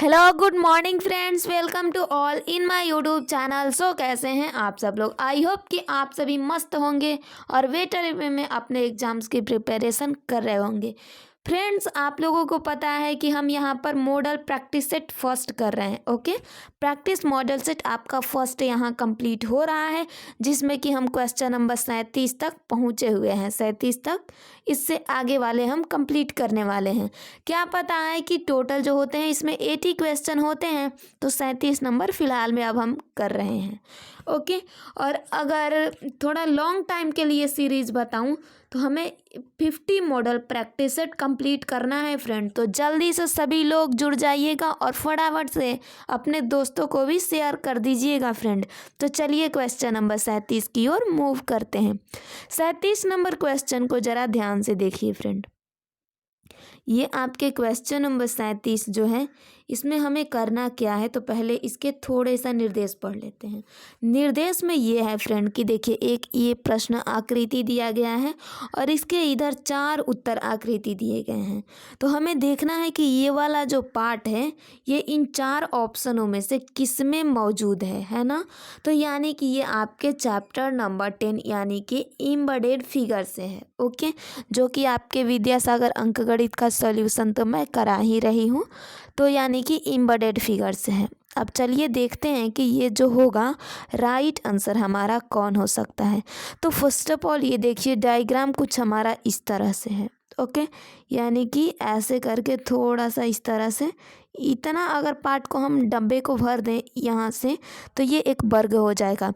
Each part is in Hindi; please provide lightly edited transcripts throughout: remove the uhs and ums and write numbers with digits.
Hello good morning friends, welcome to all in my YouTube channel. So कैसे हैं आप सब लोग? आई होप कि आप सभी मस्त होंगे और वेटर वे में अपने एग्जाम्स की प्रिपरेशन कर रहे होंगे। फ्रेंड्स, आप लोगों को पता है कि हम यहाँ पर मॉडल प्रैक्टिस सेट फर्स्ट कर रहे हैं। ओके, प्रैक्टिस मॉडल सेट आपका फर्स्ट यहाँ कंप्लीट हो रहा है, जिसमें कि हम क्वेश्चन नंबर 37 तक पहुँचे हुए हैं। 37 तक, इससे आगे वाले हम कंप्लीट करने वाले हैं। क्या पता है कि टोटल जो होते हैं इसमें 80 क्वेश्चन होते हैं, तो 37 नंबर फिलहाल में अब हम कर रहे हैं। ओके, और अगर थोड़ा लॉन्ग टाइम के लिए सीरीज बताऊं तो हमें 50 मॉडल प्रैक्टिस सेट कंप्लीट करना है फ्रेंड। तो जल्दी से सभी लोग जुड़ जाइएगा और फटाफट से अपने दोस्तों को भी शेयर कर दीजिएगा फ्रेंड। तो चलिए क्वेश्चन नंबर 37 की ओर मूव करते हैं। 37 नंबर क्वेश्चन को ज़रा ध्यान से देखिए फ्रेंड। ये आपके क्वेश्चन नंबर 37 जो है, इसमें हमें करना क्या है, तो पहले इसके थोड़े सा निर्देश पढ़ लेते हैं। निर्देश में ये है फ्रेंड कि देखिए, एक ये प्रश्न आकृति दिया गया है और इसके इधर 4 उत्तर आकृति दिए गए हैं। तो हमें देखना है कि ये वाला जो पार्ट है ये इन 4 ऑप्शनों में से किस में मौजूद है ना। तो यानी कि ये आपके चैप्टर नंबर 10 यानी कि एम्बेडेड फिगर से है। ओके, जो कि आपके विद्यासागर अंकगणित का सॉल्यूशन तो मैं करा ही रही हूँ, तो यानी कि एम्बेडेड फिगर से है। अब चलिए देखते हैं कि ये जो होगा राइट आंसर हमारा कौन हो सकता है। तो फर्स्ट ऑफ ऑल ये देखिए, डायग्राम कुछ हमारा इस तरह से है। ओके, यानी कि ऐसे करके थोड़ा सा इस तरह से, इतना अगर पार्ट को हम डब्बे को भर दें यहाँ से, तो ये एक वर्ग हो जाएगा।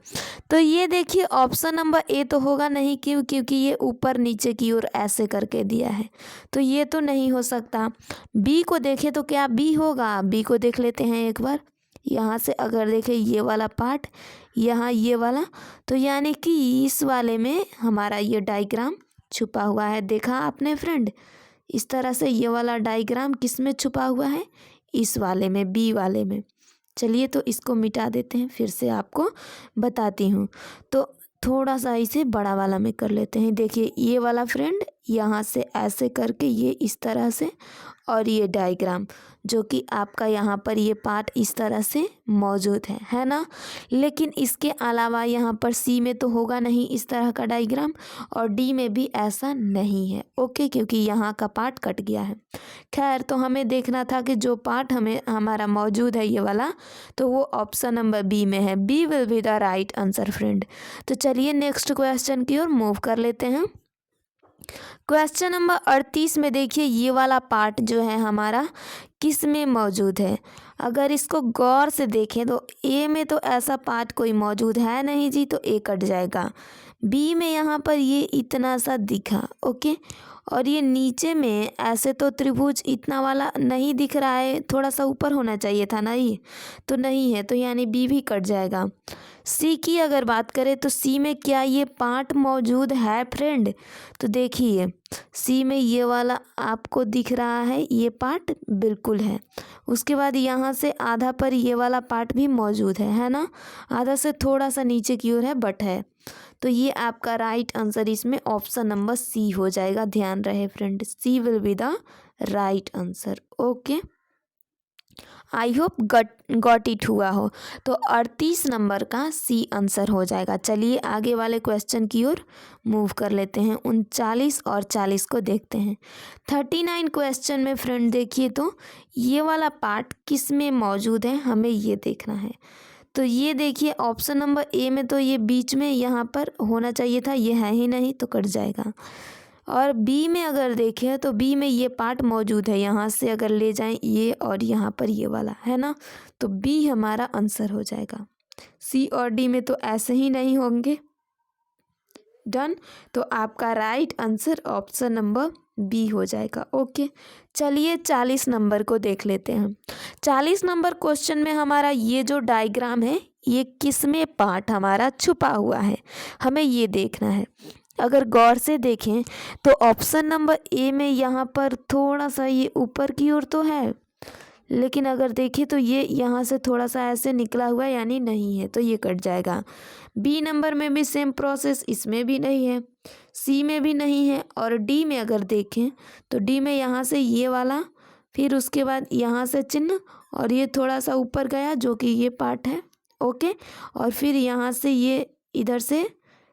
तो ये देखिए, ऑप्शन नंबर ए तो होगा नहीं, क्योंकि ये ऊपर नीचे की ओर ऐसे करके दिया है, तो ये तो नहीं हो सकता। बी को देखें तो क्या बी होगा? बी को देख लेते हैं एक बार। यहाँ से अगर देखें ये वाला पार्ट, यहाँ ये वाला, तो यानी कि इस वाले में हमारा ये डायग्राम छुपा हुआ है। देखा आपने फ्रेंड, इस तरह से ये वाला डायग्राम किस में छुपा हुआ है? इस वाले में, बी वाले में। चलिए तो इसको मिटा देते हैं, फिर से आपको बताती हूँ। तो थोड़ा सा इसे बड़ा वाला में कर लेते हैं। देखिए ये वाला फ्रेंड, यहाँ से ऐसे करके ये इस तरह से, और ये डायग्राम जो कि आपका यहाँ पर ये पार्ट इस तरह से मौजूद है ना। लेकिन इसके अलावा यहाँ पर सी में तो होगा नहीं इस तरह का डायग्राम, और डी में भी ऐसा नहीं है। ओके, क्योंकि यहाँ का पार्ट कट गया है। खैर, तो हमें देखना था कि जो पार्ट हमें हमारा मौजूद है ये वाला, तो वो ऑप्शन नंबर बी में है। B will be the right answer friend. तो चलिए नेक्स्ट क्वेश्चन की ओर मूव कर लेते हैं। क्वेश्चन नंबर 38 में देखिए, ये वाला पार्ट जो है हमारा किस में मौजूद है? अगर इसको गौर से देखें तो ए में तो ऐसा पार्ट कोई मौजूद है नहीं जी, तो ए कट जाएगा। बी में यहाँ पर ये इतना सा दिखा। ओके, और ये नीचे में ऐसे तो त्रिभुज इतना वाला नहीं दिख रहा है, थोड़ा सा ऊपर होना चाहिए था ना, ये तो नहीं है, तो यानी बी भी कट जाएगा। सी की अगर बात करें तो सी में क्या ये पार्ट मौजूद है फ्रेंड? तो देखिए, सी में ये वाला आपको दिख रहा है, ये पार्ट बिल्कुल है। उसके बाद यहाँ से आधा पर ये वाला पार्ट भी मौजूद है ना। आधा से थोड़ा सा नीचे की ओर है, बट है। तो ये आपका राइट आंसर इसमें ऑप्शन नंबर सी हो जाएगा। ध्यान रहे friend, C will be the right answer. Okay, I hope got it हुआ हो। तो 38 नंबर का सी आंसर हो जाएगा। चलिए आगे वाले क्वेश्चन की ओर मूव कर लेते हैं। 39 और 40 को देखते हैं। 39 क्वेश्चन में फ्रेंड देखिए, तो ये वाला पार्ट किस में मौजूद है, हमें ये देखना है। तो ये देखिए, ऑप्शन नंबर ए में तो ये बीच में यहाँ पर होना चाहिए था, ये है ही नहीं, तो कट जाएगा। और बी में अगर देखें तो बी में ये पार्ट मौजूद है, यहाँ से अगर ले जाएं ये, और यहाँ पर ये वाला है ना, तो बी हमारा आंसर हो जाएगा। सी और डी में तो ऐसे ही नहीं होंगे। डन, तो आपका right answer option number B हो जाएगा। ओके, चलिए 40 नंबर को देख लेते हैं। 40 नंबर क्वेश्चन में हमारा ये जो डायग्राम है, ये किस में पार्ट हमारा छुपा हुआ है, हमें ये देखना है। अगर गौर से देखें तो ऑप्शन नंबर ए में यहाँ पर थोड़ा सा ये ऊपर की ओर तो है, लेकिन अगर देखें तो ये यहाँ से थोड़ा सा ऐसे निकला हुआ है, यानी नहीं है, तो ये कट जाएगा। बी नंबर में भी सेम प्रोसेस, इसमें भी नहीं है, सी में भी नहीं है, और डी में अगर देखें तो डी में यहाँ से ये वाला फिर उसके बाद यहाँ से चिन्ह और ये थोड़ा सा ऊपर गया जो कि ये पार्ट है। ओके, और फिर यहाँ से ये इधर से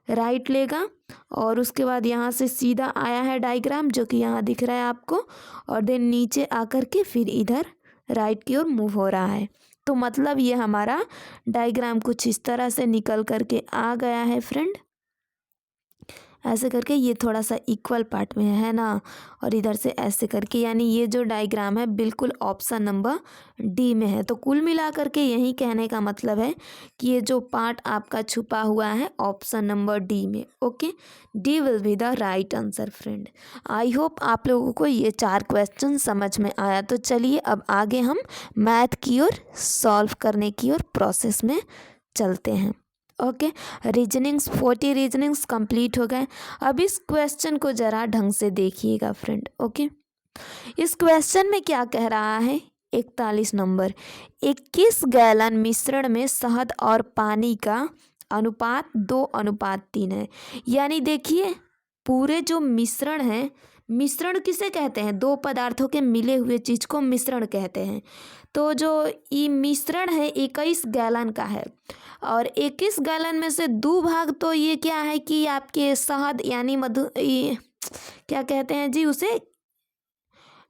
राइट लेगा और उसके बाद यहाँ से सीधा आया है डायग्राम जो कि यहाँ दिख रहा है आपको, और देन नीचे आकर के फिर इधर राइट की ओर मूव हो रहा है। तो मतलब ये हमारा डायग्राम कुछ इस तरह से निकल करके आ गया है फ्रेंड। ऐसे करके ये थोड़ा सा इक्वल पार्ट में है ना, और इधर से ऐसे करके, यानी ये जो डायग्राम है बिल्कुल ऑप्शन नंबर डी में है। तो कुल मिला करके यही कहने का मतलब है कि ये जो पार्ट आपका छुपा हुआ है ऑप्शन नंबर डी में। Okay, D will be the right answer friend. I hope आप लोगों को ये 4 क्वेश्चन समझ में आया। तो चलिए अब आगे हम मैथ की ओर सॉल्व करने की ओर प्रोसेस में चलते हैं। ओके, रीजनिंग्स 40 रीजनिंग्स कंप्लीट हो गए। अब इस क्वेश्चन को ज़रा ढंग से देखिएगा फ्रेंड। ओके, इस क्वेश्चन में क्या कह रहा है, 41 नंबर, 21 गैलन मिश्रण में शहद और पानी का अनुपात 2:3 है। यानी देखिए पूरे जो मिश्रण है, मिश्रण किसे कहते हैं, 2 पदार्थों के मिले हुए चीज़ को मिश्रण कहते हैं। तो जो ये मिश्रण है 21 गैलन का है, और 21 गैलन में से 2 भाग तो ये क्या है कि आपके शहद यानी मधु, ये क्या कहते हैं जी उसे,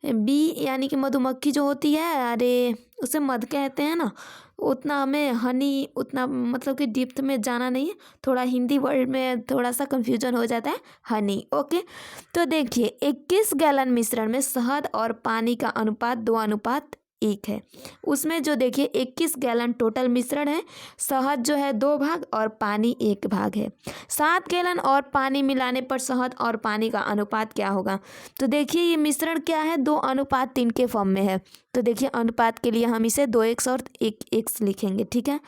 बी यानी कि मधुमक्खी जो होती है, अरे उसे मध कहते हैं ना। उतना हमें हनी उतना मतलब कि डिप्थ में जाना नहीं है, थोड़ा हिंदी वर्ड में थोड़ा सा कंफ्यूजन हो जाता है, हनी। ओके, तो देखिए 21 गैलन मिश्रण में शहद और पानी का अनुपात 2:1 है। उसमें जो देखिए 21 गैलन टोटल मिश्रण है, शहद जो है 2 भाग और पानी 1 भाग है। 7 गैलन और पानी मिलाने पर शहद और पानी का अनुपात क्या होगा। तो देखिए ये मिश्रण क्या है, 2:3 के फॉर्म में है। तो देखिए अनुपात के लिए हम इसे 2x और 1x लिखेंगे, ठीक है।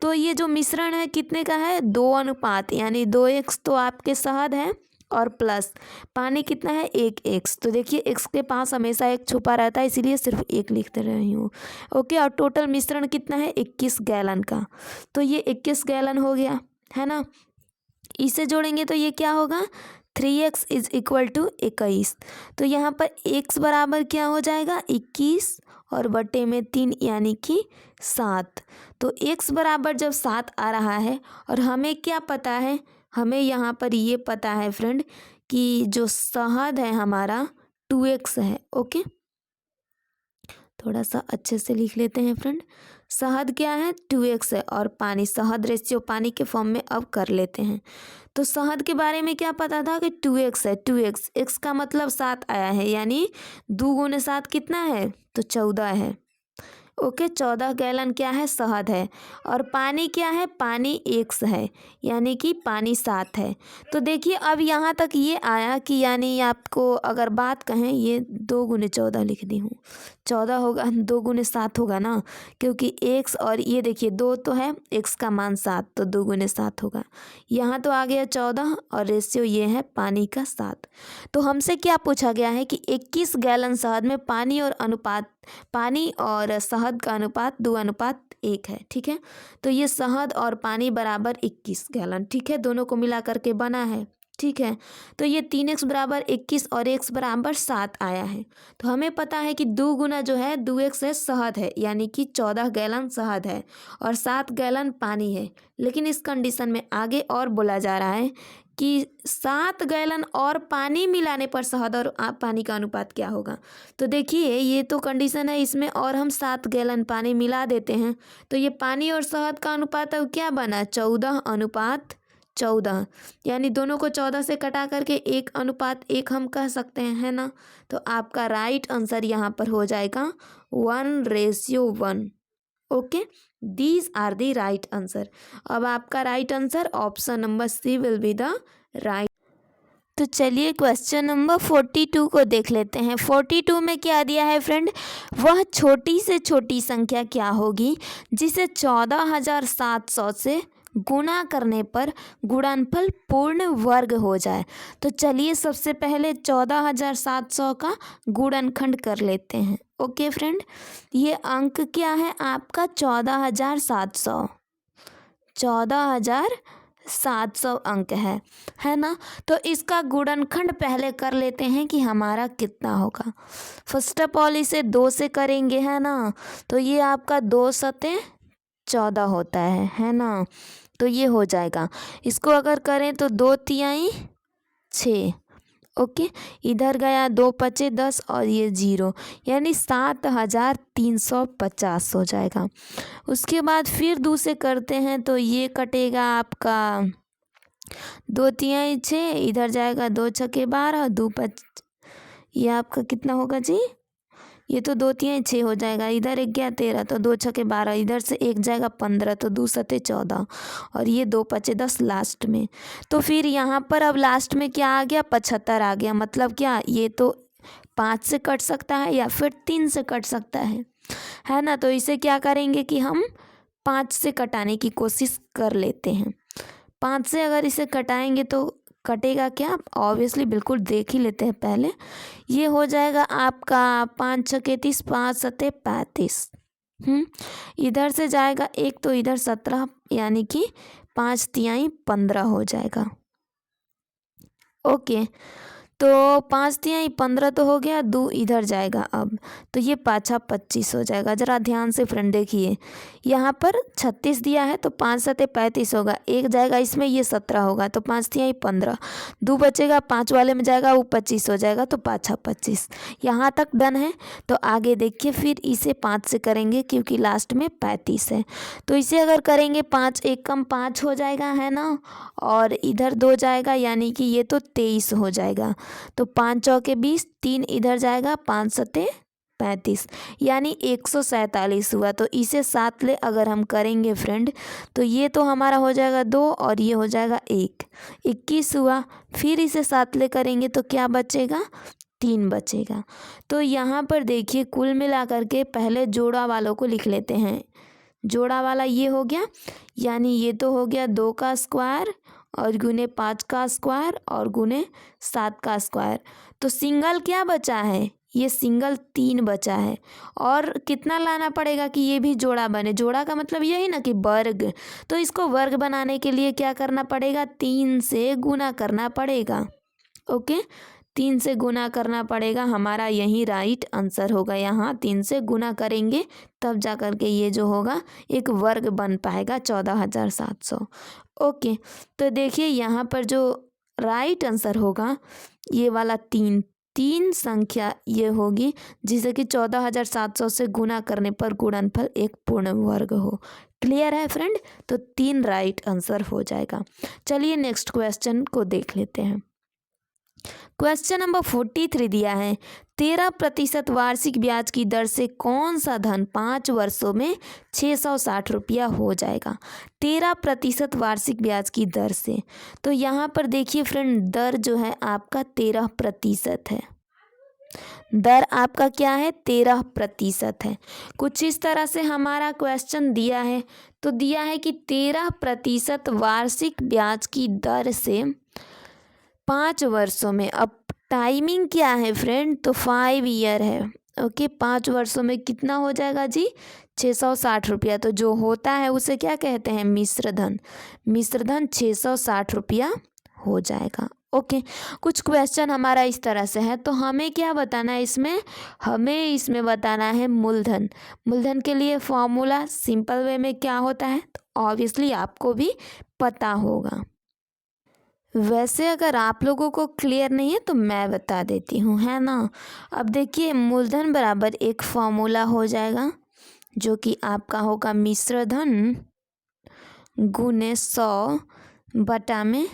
तो ये जो मिश्रण है कितने का है, 2 अनुपात, यानी 2x तो आपके शहद है और प्लस पानी कितना है, 1x। तो देखिए x के पास हमेशा एक छुपा रहता है, इसीलिए सिर्फ 1 लिखते रही हूँ। ओके, और टोटल मिश्रण कितना है, 21 गैलन का। तो ये 21 गैलन हो गया है ना। इसे जोड़ेंगे तो ये क्या होगा, 3x इज इक्वल टू 21। तो यहाँ पर x बराबर क्या हो जाएगा, 21 और बटे में 3 यानी कि 7। तो x बराबर जब 7 आ रहा है, और हमें क्या पता है, हमें यहाँ पर ये पता है फ्रेंड कि जो शहद है हमारा 2x है। ओके, थोड़ा सा अच्छे से लिख लेते हैं फ्रेंड। शहद क्या है, 2x है, और पानी, शहद रेशियो पानी के फॉर्म में अब कर लेते हैं। तो शहद के बारे में क्या पता था कि 2x है, 2x, x का मतलब 7 आया है, यानी 2 गुने 7 कितना है, तो 14 है। ओके, 14 गैलन क्या है, शहद है, और पानी क्या है, पानी 1 है, यानी कि पानी 7 है। तो देखिए अब यहाँ तक ये आया कि यानी आपको अगर बात कहें, ये 2 गुने 14 लिख दी हूँ, 14 होगा, 2 गुने 7 होगा ना, क्योंकि x और ये देखिए 2 तो है, x का मान 7, तो 2 गुने 7 होगा। यहाँ तो आ गया 14 और रेशियो ये है पानी का 7। तो हमसे क्या पूछा गया है कि 21 गैलन शहद में पानी और शहद का अनुपात 2:1 है, ठीक है। तो ये शहद और पानी बराबर 21 गैलन, ठीक है, दोनों को मिला करके बना है, ठीक है। तो ये 3x बराबर 21 और x बराबर 7 आया है। तो हमें पता है कि 2 गुना जो है 2x है, शहद है, यानी कि 14 गैलन शहद है और 7 गैलन पानी है। लेकिन इस कंडीशन में आगे और बोला जा रहा है कि 7 गैलन और पानी मिलाने पर शहद और पानी का अनुपात क्या होगा। तो देखिए ये तो कंडीशन है, इसमें और हम 7 गैलन पानी मिला देते हैं, तो ये पानी और शहद का अनुपात अब क्या बना, 14:14, यानी दोनों को 14 से कटा करके 1:1 हम कह सकते हैं, है ना। तो आपका राइट आंसर यहाँ पर हो जाएगा 1:1। Okay, these are the right answer. अब आपका right answer option number C will be the right. तो चलिए क्वेश्चन नंबर 42 को देख लेते हैं। 42 में क्या दिया है फ्रेंड, वह छोटी से छोटी संख्या क्या होगी जिसे 14,700 से गुणा करने पर गुणनफल पूर्ण वर्ग हो जाए। तो चलिए सबसे पहले 14,700 का गुणनखंड कर लेते हैं। ओके फ्रेंड, ये अंक क्या है आपका, 14,700, 700 अंक है ना। तो इसका गुणनखंड पहले कर लेते हैं कि हमारा कितना होगा। फर्स्ट ऑफ ऑल इसे 2 से करेंगे, है ना। तो ये आपका 2 सते 14 होता है ना। तो ये हो जाएगा। इसको अगर करें तो 2 तिहाई 6, ओके। इधर गया 2 पचे 10 और ये 0, यानी 7350 हो जाएगा। उसके बाद फिर 2 से करते हैं तो ये कटेगा आपका 2 तिहाई 6, इधर जाएगा 2 छके 12, 2 5, ये आपका कितना होगा जी, ये तो 2 तिहाई 6 हो जाएगा। इधर 1 गया 13, तो 2 छके 12, इधर से 1 जाएगा 15, तो 2 सते 14 और ये 2 पचे 10 लास्ट में। तो फिर यहाँ पर अब लास्ट में क्या आ गया, 75 आ गया। मतलब क्या, ये तो 5 से कट सकता है या फिर 3 से कट सकता है ना। तो इसे क्या करेंगे कि हम 5 से कटाने की कोशिश कर लेते हैं। 5 से अगर इसे कटाएंगे तो कटेगा क्या, ऑब्वियसली बिल्कुल देख ही लेते हैं पहले। ये हो जाएगा आपका 5 छके 30, 5 सते 35। इधर से जाएगा 1, तो इधर 17, यानी कि 5 तिहाई 15 हो जाएगा। ओके, तो 5 तिहाई 15 तो हो गया। 2 इधर जाएगा अब, तो ये 5 25 हो जाएगा। ज़रा ध्यान से फ्रेंड देखिए, यहाँ पर 36 दिया है तो 5 सते 35 होगा। 1 जाएगा इसमें, ये 17 होगा, तो 5 तिहाई 15। 2 बचेगा, 5 वाले में जाएगा, वो 25 हो जाएगा, तो 5 25। यहाँ तक डन है। तो आगे देखिए, फिर इसे 5 से करेंगे क्योंकि लास्ट में 35 है। तो इसे अगर करेंगे 5 1 कम 5 हो जाएगा, है ना। और इधर 2 जाएगा, यानी कि ये तो 23 हो जाएगा। तो 5 चौके 20, 3 इधर जाएगा, 5 सते 35, यानी 147 हुआ। तो इसे 7 ले अगर हम करेंगे फ्रेंड, तो ये तो हमारा हो जाएगा 2 और ये हो जाएगा 1, 21 हुआ। फिर इसे 7 ले करेंगे तो क्या बचेगा, 3 बचेगा। तो यहाँ पर देखिए, कुल मिला करके पहले जोड़ा वालों को लिख लेते हैं। जोड़ा वाला ये हो गया, यानी ये तो हो गया 2 का स्क्वायर और गुने 5 का स्क्वायर और गुने 7 का स्क्वायर। तो सिंगल क्या बचा है, ये सिंगल 3 बचा है। और कितना लाना पड़ेगा कि ये भी जोड़ा बने। जोड़ा का मतलब यही ना कि वर्ग। तो इसको वर्ग बनाने के लिए क्या करना पड़ेगा, 3 से गुना करना पड़ेगा। ओके, 3 से गुना करना पड़ेगा। हमारा यही राइट आंसर होगा। यहाँ 3 से गुना करेंगे तब जा कर के ये जो होगा एक वर्ग बन पाएगा 14700। ओके, तो देखिए यहाँ पर जो राइट आंसर होगा ये वाला 3 संख्या ये होगी जिसे कि 14700 से गुना करने पर गुणनफल एक पूर्ण वर्ग हो। क्लियर है फ्रेंड। तो 3 राइट आंसर हो जाएगा। चलिए नेक्स्ट क्वेश्चन को देख लेते हैं। क्वेश्चन नंबर 43 दिया है, 13% वार्षिक ब्याज की दर से कौन सा धन 5 वर्षों में 660 रुपया हो जाएगा। 13% वार्षिक ब्याज की दर से, तो यहाँ पर देखिए फ्रेंड, दर जो है आपका 13% है। दर आपका क्या है, 13% है। कुछ इस तरह से हमारा क्वेश्चन दिया है। तो दिया है कि 13% वार्षिक ब्याज की दर से 5 वर्षों में, अब टाइमिंग क्या है फ्रेंड, तो 5 ईयर है। ओके, 5 वर्षों में कितना हो जाएगा जी, 660 रुपया। तो जो होता है उसे क्या कहते हैं, मिश्र धन। मिश्र धन 660 रुपया हो जाएगा। ओके, कुछ क्वेश्चन हमारा इस तरह से है। तो हमें क्या बताना है इसमें, हमें इसमें बताना है मूलधन। मूलधन के लिए फॉर्मूला सिंपल वे में क्या होता है, तो ऑब्वियसली आपको भी पता होगा। वैसे अगर आप लोगों को क्लियर नहीं है तो मैं बता देती हूँ, है ना। अब देखिए, मूलधन बराबर एक फॉर्मूला हो जाएगा जो कि आपका होगा मिश्र धन गुने 100 बटा में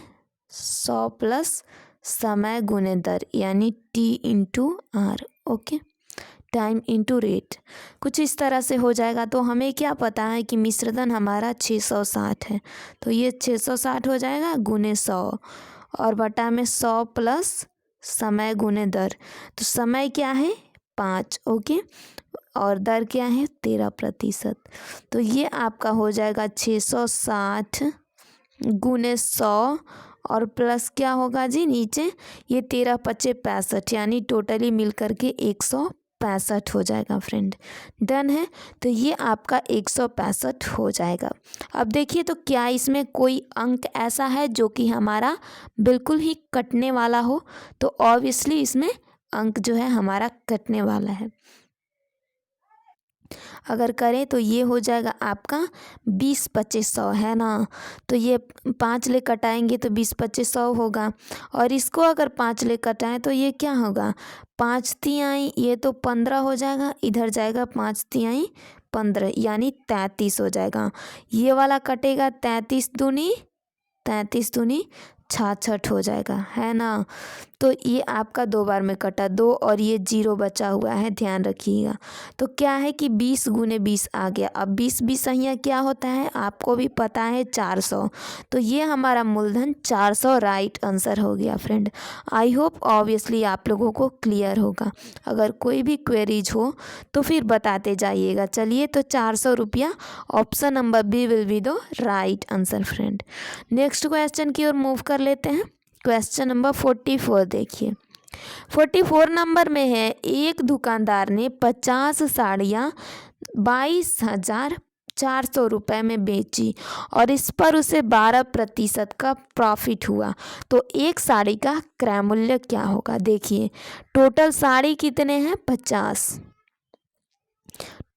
100 प्लस समय गुने दर, यानी T into R. Okay, time into rate, कुछ इस तरह से हो जाएगा। तो हमें क्या पता है कि मिश्रधन हमारा 660 है। तो ये 660 हो जाएगा गुने 100 और बटा में 100 प्लस समय गुने दर। तो समय क्या है 5, ओके, और दर क्या है 13%। तो ये आपका हो जाएगा 660 गुने 100 और प्लस क्या होगा जी नीचे, ये 13 पच्चे 65, यानी टोटली मिल करके 150 165 हो जाएगा फ्रेंड। डन है, तो ये आपका 165 हो जाएगा। अब देखिए तो क्या इसमें कोई अंक ऐसा है जो कि हमारा बिल्कुल ही कटने वाला हो, तो ऑब्वियसली इसमें अंक जो है हमारा कटने वाला है। अगर करें तो ये हो जाएगा आपका 20-25 100 है ना, तो ये 5 ले कटाएंगे तो 20-25 100 होगा। और इसको अगर 5 ले कटाएं तो ये क्या होगा, 5 तिहाई, ये तो 15 हो जाएगा, इधर जाएगा 5 तिहाई 15 यानी 33 हो जाएगा। ये वाला कटेगा 33 दूनी 66 हो जाएगा, है ना। तो ये आपका 2 बार में कटा, 2 और ये 0 बचा हुआ है, ध्यान रखिएगा। तो क्या है कि 20 गुने 20 आ गया। अब 20 यहाँ क्या होता है आपको भी पता है, 400। तो ये हमारा मूलधन 400 राइट आंसर हो गया फ्रेंड। आई होप ऑब्वियसली आप लोगों को क्लियर होगा। अगर कोई भी क्वेरीज हो तो फिर बताते जाइएगा। चलिए, तो 400 रुपया, option number B will be the right answer friend. Next question की ओर मूव कर लेते हैं। क्वेश्चन नंबर 44 देखिए। 44 नंबर में है, एक दुकानदार ने 50 साड़ियाँ 22,400 रुपये में बेची और इस पर उसे 12% का प्रॉफिट हुआ, तो एक साड़ी का क्रय मूल्य क्या होगा। देखिए टोटल साड़ी कितने हैं, 50।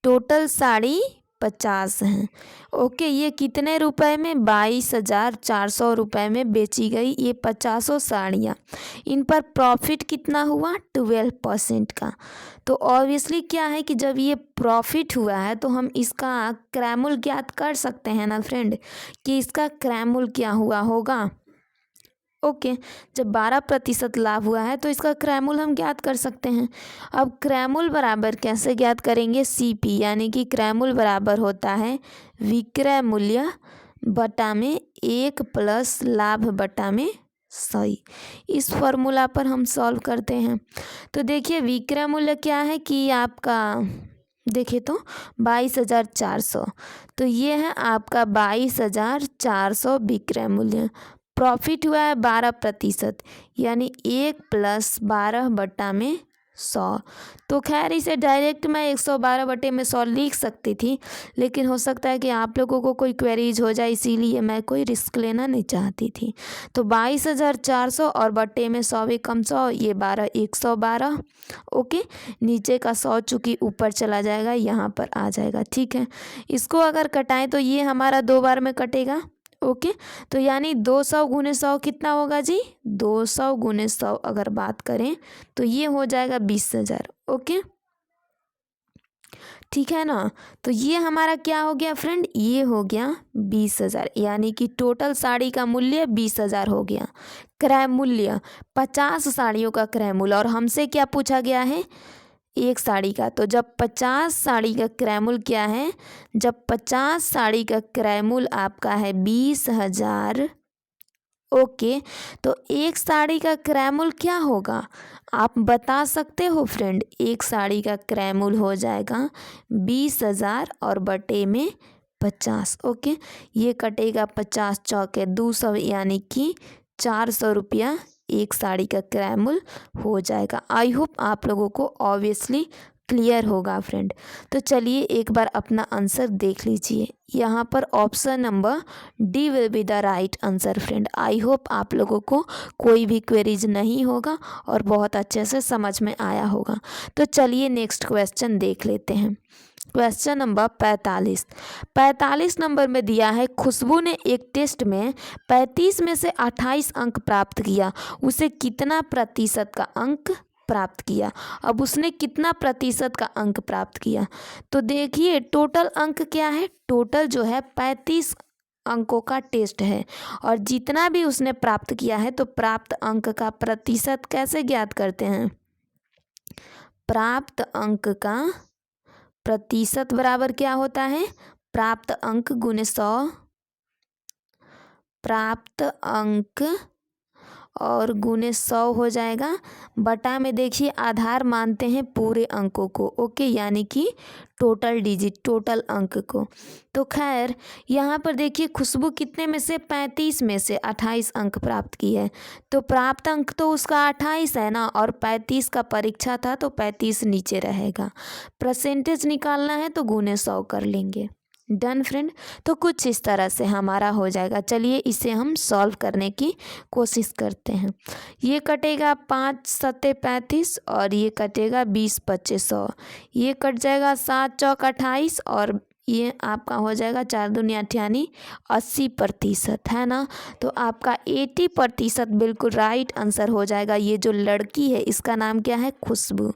टोटल साड़ी 50 हैं। ओके, ये कितने रुपए में, 22,400 रुपये में बेची गई ये 50 साड़ियाँ। इन पर प्रॉफिट कितना हुआ, 12% का। तो ऑब्वियसली क्या है कि जब ये प्रॉफिट हुआ है तो हम इसका क्रय मूल्य ज्ञात कर सकते हैं ना फ्रेंड, कि इसका क्रय मूल्य क्या हुआ होगा। ओके, जब 12% लाभ हुआ है तो इसका क्रय मूल्य हम ज्ञात कर सकते हैं। अब क्रय मूल्य बराबर कैसे ज्ञात करेंगे, सीपी, यानी कि क्रय मूल्य बराबर होता है विक्रय मूल्य बटा में 1 प्लस लाभ बटा में 100। इस फॉर्मूला पर हम सॉल्व करते हैं। तो देखिए विक्रय मूल्य क्या है कि आपका, देखिए तो 22,400, तो ये है आपका 22,400 विक्रय मूल्य। प्रॉफिट हुआ है 12%, यानी 1 प्लस 12 बटा में 100। तो खैर इसे डायरेक्ट मैं 112 बटे में 100 लिख सकती थी, लेकिन हो सकता है कि आप लोगों को कोई क्वेरीज हो जाए, इसीलिए मैं कोई रिस्क लेना नहीं चाहती थी। तो 22,400 और बटे में 100 भी कम 100, ये 12 112। ओके, नीचे का 100 चूँकि ऊपर चला जाएगा यहाँ पर आ जाएगा, ठीक है। इसको अगर कटाएं तो ये हमारा 2 बार में कटेगा। ओके, तो यानी 200 गुने 100 कितना होगा जी, 200 गुने 100 अगर बात करें तो ये हो जाएगा 20,000। ओके, ठीक है ना। तो ये हमारा क्या हो गया फ्रेंड, ये हो गया 20,000, यानी कि टोटल साड़ी का मूल्य 20,000 हो गया। क्रय मूल्य 50 साड़ियों का क्रय मूल्य, और हमसे क्या पूछा गया है, एक साड़ी का। तो जब 50 साड़ी का क्रय मूल्य क्या है, जब 50 साड़ी का क्रय मूल्य आपका है 20,000। ओके, तो एक साड़ी का क्रय मूल्य क्या होगा, आप बता सकते हो फ्रेंड। एक साड़ी का क्रय मूल्य हो जाएगा 20,000 और बटे में 50। ओके, ये कटेगा 50 चौके 200, यानी कि 400 रुपया एक साड़ी का क्रय मूल्य हो जाएगा। आई होप आप लोगों को ऑब्वियसली क्लियर होगा फ्रेंड। तो चलिए एक बार अपना आंसर देख लीजिए। यहाँ पर option number D will be the right answer friend. I hope आप लोगों को कोई भी क्वेरीज नहीं होगा और बहुत अच्छे से समझ में आया होगा। तो चलिए नेक्स्ट क्वेश्चन देख लेते हैं। क्वेश्चन नंबर 45 नंबर में दिया है, खुशबू ने एक टेस्ट में 35 में से 28 अंक प्राप्त किया, उसे कितना प्रतिशत का अंक प्राप्त किया। अब उसने कितना प्रतिशत का अंक प्राप्त किया, तो देखिए टोटल अंक क्या है, टोटल जो है 35 अंकों का टेस्ट है, और जितना भी उसने प्राप्त किया है तो प्राप्त अंक का प्रतिशत कैसे ज्ञात करते हैं, प्राप्त अंक का प्रतिशत बराबर क्या होता है, प्राप्त अंक गुने 100, प्राप्त अंक और गुने 100 हो जाएगा। बटा में देखिए आधार मानते हैं पूरे अंकों को, ओके, यानी कि टोटल डिजिट, टोटल अंक को। तो खैर यहाँ पर देखिए खुशबू कितने में से 35 में से 28 अंक प्राप्त की है। तो प्राप्त अंक तो उसका 28 है ना, और 35 का परीक्षा था तो 35 नीचे रहेगा। परसेंटेज निकालना है तो गुने 100 कर लेंगे। Done friend. तो कुछ इस तरह से हमारा हो जाएगा। चलिए इसे हम सॉल्व करने की कोशिश करते हैं। ये कटेगा 5 सत्ते 35 और ये कटेगा 20 25 100। ये कट जाएगा 7 चौक 28 और ये आपका हो जाएगा 4 दूनी 8 यानी 80% है ना। तो आपका 80% बिल्कुल राइट आंसर हो जाएगा। ये जो लड़की है इसका नाम क्या है? खुशबू।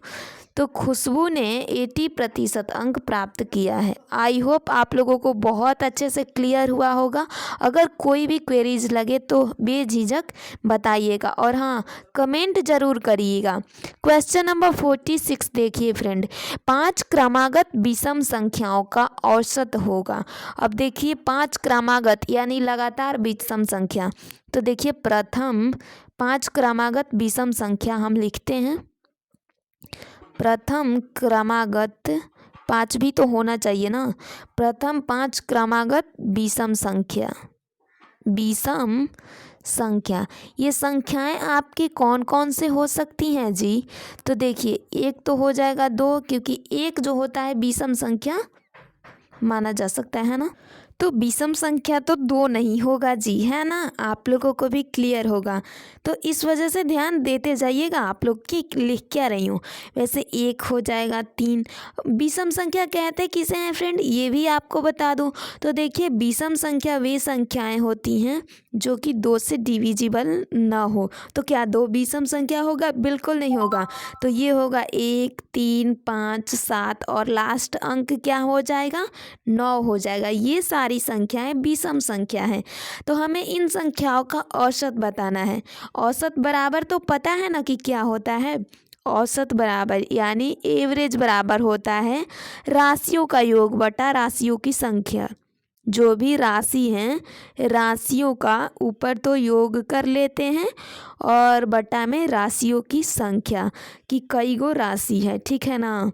तो खुशबू ने 80% अंक प्राप्त किया है। आई होप आप लोगों को बहुत अच्छे से क्लियर हुआ होगा। अगर कोई भी क्वेरीज लगे तो बेझिझक बताइएगा और हाँ कमेंट जरूर करिएगा। क्वेश्चन नंबर 46 देखिए फ्रेंड, 5 क्रमागत विषम संख्याओं का औसत होगा। अब देखिए 5 क्रमागत यानी लगातार विषम संख्या। तो देखिए प्रथम 5 क्रमागत विषम संख्या हम लिखते हैं। प्रथम क्रमागत 5 भी तो होना चाहिए ना। प्रथम 5 क्रमागत विषम संख्या, विषम संख्या। ये संख्याएं आपकी कौन कौन से हो सकती हैं जी? तो देखिए एक तो हो जाएगा 2, क्योंकि एक जो होता है विषम संख्या माना जा सकता है ना। तो विषम संख्या तो 2 नहीं होगा जी, है ना। आप लोगों को भी क्लियर होगा, तो इस वजह से ध्यान देते जाइएगा आप लोग की लिख क्या रही हूँ। वैसे 1 हो जाएगा 3। विषम संख्या कहते किसे हैं फ्रेंड, ये भी आपको बता दूँ। तो देखिए विषम संख्या वे संख्याएं होती हैं जो कि 2 से डिविजिबल ना हो। तो क्या 2 विषम संख्या होगा? बिल्कुल नहीं होगा। तो ये होगा 1 3 5 7 और लास्ट अंक क्या हो जाएगा? 9 हो जाएगा। ये सारी संख्याएं विषम संख्या हैं। तो हमें इन संख्याओं का औसत बताना है। औसत बराबर तो पता है ना कि क्या होता है? औसत बराबर यानी एवरेज बराबर होता है राशियों का योग बटा राशियों की संख्या। जो भी राशि हैं राशियों का ऊपर तो योग कर लेते हैं और बटा में राशियों की संख्या कि कई गो राशि है, ठीक है ना।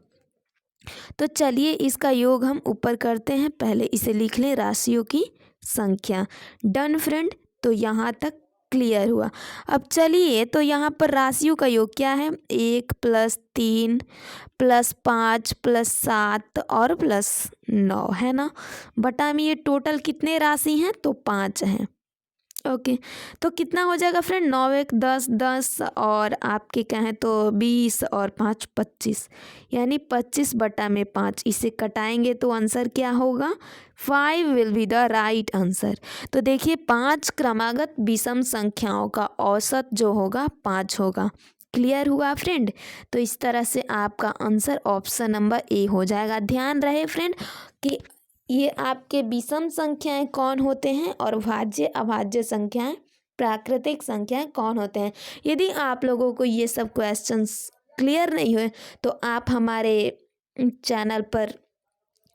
तो चलिए इसका योग हम ऊपर करते हैं। पहले इसे लिख लें राशियों की संख्या। Done friend. तो यहाँ तक क्लियर हुआ। अब चलिए तो यहाँ पर राशियों का योग क्या है? 1 + 3 + 5 + 7 और +9 है ना। बटा में ये टोटल कितने राशि हैं? तो 5 हैं। ओके, तो कितना हो जाएगा फ्रेंड? 9 1 10 10 और आपके कहें तो 20 और 5 25 यानी 25/5। इसे कटाएंगे तो आंसर क्या होगा? 5 will be the right answer. तो देखिए 5 क्रमागत विषम संख्याओं का औसत जो होगा 5 होगा। क्लियर हुआ फ्रेंड। तो इस तरह से आपका आंसर ऑप्शन नंबर ए हो जाएगा। ध्यान रहे फ्रेंड कि ये आपके विषम संख्याएं कौन होते हैं और भाज्य अभाज्य संख्याएं प्राकृतिक संख्याएं कौन होते हैं। यदि आप लोगों को ये सब क्वेश्चंस क्लियर नहीं हुए तो आप हमारे चैनल पर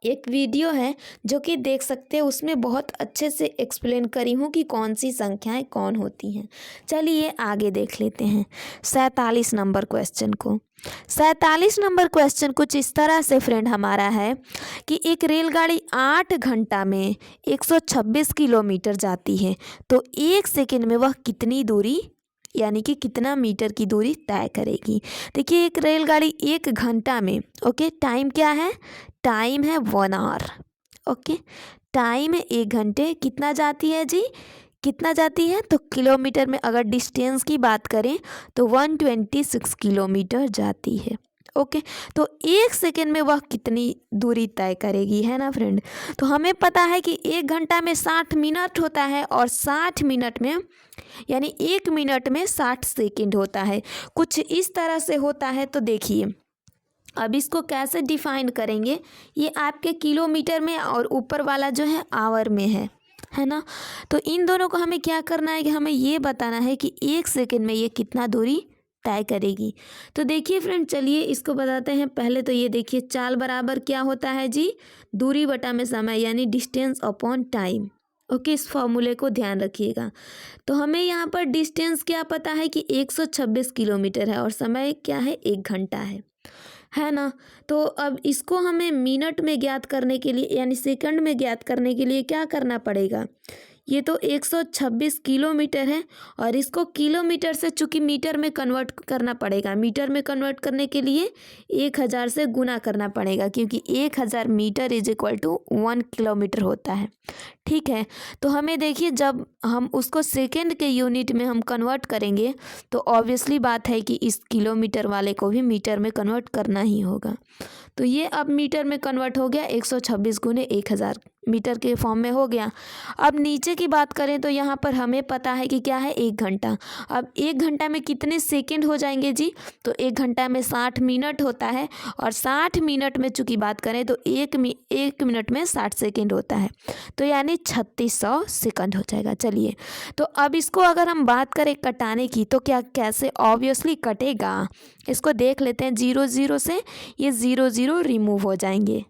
एक वीडियो है जो कि देख सकते हैं। उसमें बहुत अच्छे से एक्सप्लेन करी हूँ कि कौन सी संख्याएं कौन होती हैं। चलिए आगे देख लेते हैं 47 नंबर क्वेश्चन को। 47 नंबर क्वेश्चन कुछ इस तरह से फ्रेंड हमारा है कि एक रेलगाड़ी 8 घंटा में 126 किलोमीटर जाती है, तो 1 सेकंड में वह कितनी दूरी यानी कि कितना मीटर की दूरी तय करेगी। देखिए एक रेलगाड़ी 1 घंटा में, ओके, टाइम क्या है? टाइम है 1 आवर। ओके, टाइम है 1 घंटे। कितना जाती है जी? कितना जाती है? तो किलोमीटर में अगर डिस्टेंस की बात करें तो 126 किलोमीटर जाती है। ओके, तो 1 सेकेंड में वह कितनी दूरी तय करेगी, है ना फ्रेंड। तो हमें पता है कि 1 घंटा में 60 मिनट होता है और 60 मिनट में यानी 1 मिनट में 60 सेकेंड होता है। कुछ इस तरह से होता है। तो देखिए अब इसको कैसे डिफाइन करेंगे, ये आपके किलोमीटर में और ऊपर वाला जो है आवर में है ना। तो इन दोनों को हमें क्या करना है कि हमें ये बताना है कि 1 सेकेंड में ये कितना दूरी तय करेगी। तो देखिए फ्रेंड चलिए इसको बताते हैं। पहले तो ये देखिए चाल बराबर क्या होता है जी? दूरी बटा में समय यानी डिस्टेंस अपॉन टाइम। ओके, इस फॉर्मूले को ध्यान रखिएगा। तो हमें यहाँ पर डिस्टेंस क्या पता है कि 126 किलोमीटर है और समय क्या है, 1 घंटा है ना। तो अब इसको हमें मिनट में ज्ञात करने के लिए यानी सेकंड में ज्ञात करने के लिए क्या करना पड़ेगा, ये तो 126 किलोमीटर है और इसको किलोमीटर से चूँकि मीटर में कन्वर्ट करना पड़ेगा। मीटर में कन्वर्ट करने के लिए 1000 से गुना करना पड़ेगा क्योंकि 1000 metre is equal to 1 kilometre होता है। ठीक है, तो हमें देखिए जब हम उसको सेकेंड के यूनिट में हम कन्वर्ट करेंगे तो ऑब्वियसली बात है कि इस किलोमीटर वाले को भी मीटर में कन्वर्ट करना ही होगा। तो ये अब मीटर में कन्वर्ट हो गया, 126 गुने 1000 मीटर के फॉर्म में हो गया। अब नीचे की बात करें तो यहाँ पर हमें पता है कि क्या है, 1 घंटा। अब 1 घंटा में कितने सेकंड हो जाएंगे जी, तो 1 घंटा में 60 मिनट होता है और 60 मिनट में चूँकि बात करें तो एक मिनट में 60 सेकंड होता है, तो यानी 3600 सेकंड हो जाएगा। चलिए, तो अब इसको अगर हम बात करें कटाने की तो क्या कैसे ऑब्वियसली कटेगा, इसको देख लेते हैं। 0 0 से ये 0 0 रिमूव हो जाएंगे।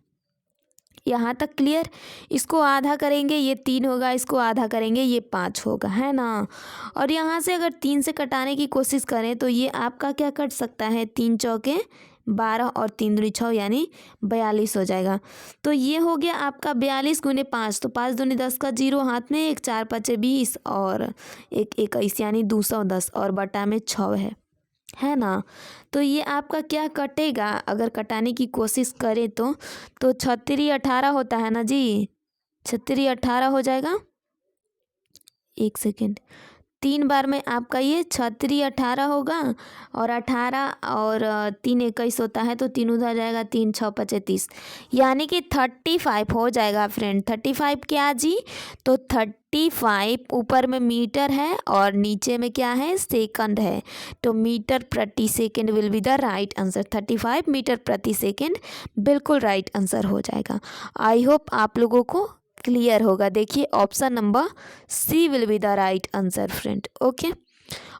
यहाँ तक क्लियर। इसको आधा करेंगे ये 3 होगा, इसको आधा करेंगे ये 5 होगा, है ना। और यहाँ से अगर 3 से कटाने की कोशिश करें तो ये आपका क्या कट सकता है, 3 चौके 12 और 3 दूनी 6 यानी 42 हो जाएगा। तो ये हो गया आपका 42 गुने 5, तो 5 दूनी 10 का 0 हाथ में, 1 4 5 20 और 1 21 यानी 210 और बटा में 6 है ना। तो ये आपका क्या कटेगा अगर कटाने की कोशिश करें तो 36 18 होता है ना जी, 36 18 हो जाएगा। 1 सेकेंड, 3 बार में आपका ये 36 18 होगा और 18 और 3 21 होता है तो 3 उधर जाएगा, 3 6 35 यानी कि 35 हो जाएगा फ्रेंड। 35 क्या जी, तो 35 ऊपर में मीटर है और नीचे में क्या है, सेकंड है, तो मीटर प्रति second will be the right answer. 35 metre प्रति सेकंड बिल्कुल राइट आंसर हो जाएगा। आई होप आप लोगों को क्लियर होगा। देखिए option number C will be the right answer friend. Okay,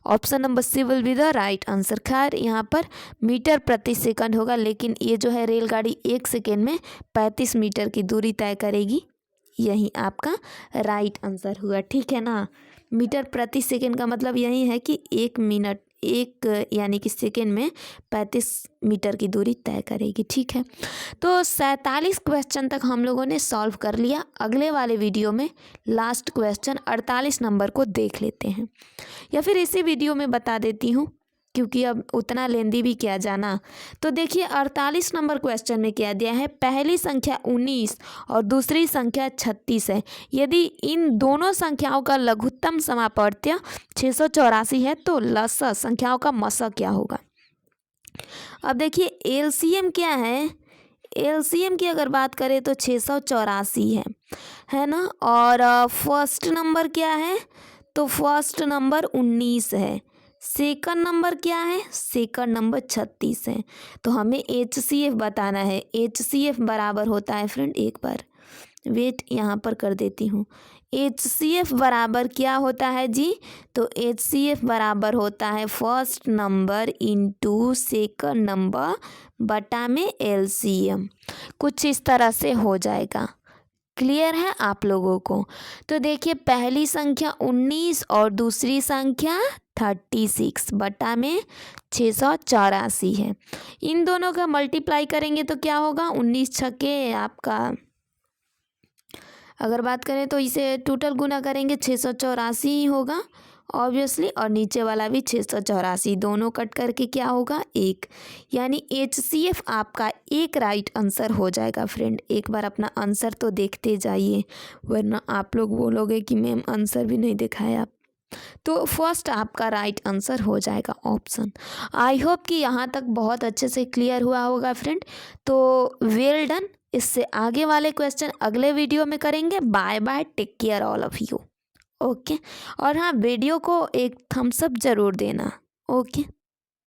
option number C will be the right answer. खैर यहाँ पर मीटर प्रति सेकंड होगा, लेकिन ये जो है रेलगाड़ी 1 सेकेंड में 35 मीटर की दूरी तय करेगी, यही आपका राइट आंसर हुआ। ठीक है ना, मीटर प्रति सेकंड का मतलब यही है कि 1 मिनट यानी कि सेकेंड में 35 मीटर की दूरी तय करेगी। ठीक है, तो 47 क्वेश्चन तक हम लोगों ने सॉल्व कर लिया। अगले वाले वीडियो में लास्ट क्वेश्चन 48 नंबर को देख लेते हैं, या फिर इसी वीडियो में बता देती हूँ क्योंकि अब उतना लेंदी भी क्या जाना। तो देखिए 48 नंबर क्वेश्चन में क्या दिया है, पहली संख्या 19 और दूसरी संख्या 36 है। यदि इन दोनों संख्याओं का लघुत्तम समापवर्त्य 684 है तो लसा संख्याओं का मसा क्या होगा। अब देखिए एलसीएम क्या है, एलसीएम की अगर बात करें तो 684 है ना। और फर्स्ट नंबर क्या है, तो फर्स्ट नंबर 19 है। सेकंड नंबर क्या है, सेकंड नंबर 36 है। तो हमें HCF बताना है। HCF बराबर होता है फ्रेंड, एक बार वेट यहाँ पर कर देती हूँ। HCF बराबर क्या होता है जी, तो HCF बराबर होता है first number into second number बटा में LCM, कुछ इस तरह से हो जाएगा। क्लियर है आप लोगों को। तो देखिए पहली संख्या 19 और दूसरी संख्या 36 बटा में 684 है। इन दोनों का मल्टीप्लाई करेंगे तो क्या होगा, 19 छक्के आपका, अगर बात करें तो इसे टोटल गुना करेंगे 684 ही होगा ऑब्वियसली, और नीचे वाला भी 684, दोनों कट करके क्या होगा, 1, यानी HCF आपका एक राइट आंसर हो जाएगा फ्रेंड। एक बार अपना आंसर तो देखते जाइए, वरना आप लोग बोलोगे कि मैम आंसर भी नहीं दिखाया। तो फर्स्ट आपका राइट आंसर हो जाएगा ऑप्शन। आई होप कि यहाँ तक बहुत अच्छे से क्लियर हुआ होगा फ्रेंड। तो वेल डन। इससे आगे वाले क्वेश्चन अगले वीडियो में करेंगे। Bye bye, take care all of you. Okay, और हाँ वीडियो को एक थम्स अप ज़रूर देना। ओके।